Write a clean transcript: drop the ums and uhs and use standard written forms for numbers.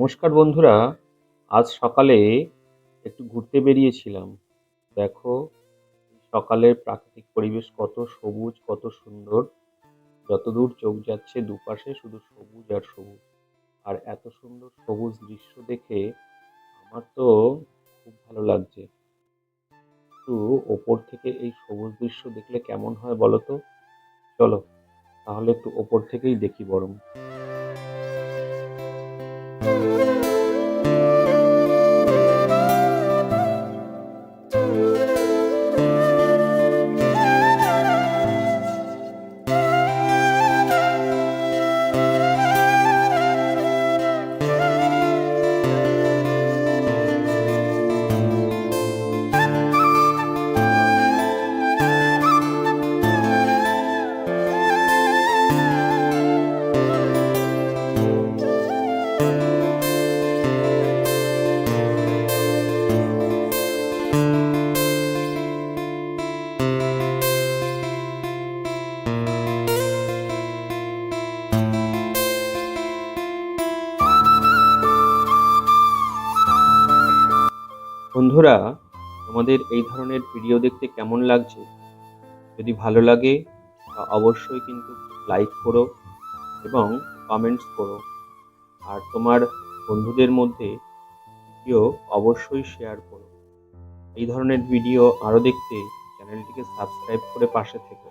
নমস্কার বন্ধুরা, আজ সকালে একটু ঘুরতে বেরিয়েছিলাম। দেখো সকালের প্রাকৃতিক পরিবেশ কত সবুজ, কত সুন্দর। যতদূর চোখ যাচ্ছে দুপাশে শুধু সবুজ আর সবুজ। আর এত সুন্দর সবুজ দৃশ্য দেখে আমার তো খুব ভালো লাগছে। একটু ওপর থেকে এই সবুজ দৃশ্য দেখলে কেমন হয় বলো তো? চলো তাহলে একটু ওপর থেকেই দেখি বরং। বন্ধুরা, তোমাদের এই ধরনের ভিডিও দেখতে কেমন লাগছে? যদি ভালো লাগে অবশ্যই কিন্তু লাইক করো এবং কমেন্টস করো। আর তোমার বন্ধুদের মধ্যে ভিডিও অবশ্যই শেয়ার করো। এই ধরনের ভিডিও আরও দেখতে চ্যানেলটিকে সাবস্ক্রাইব করে পাশে থেকো।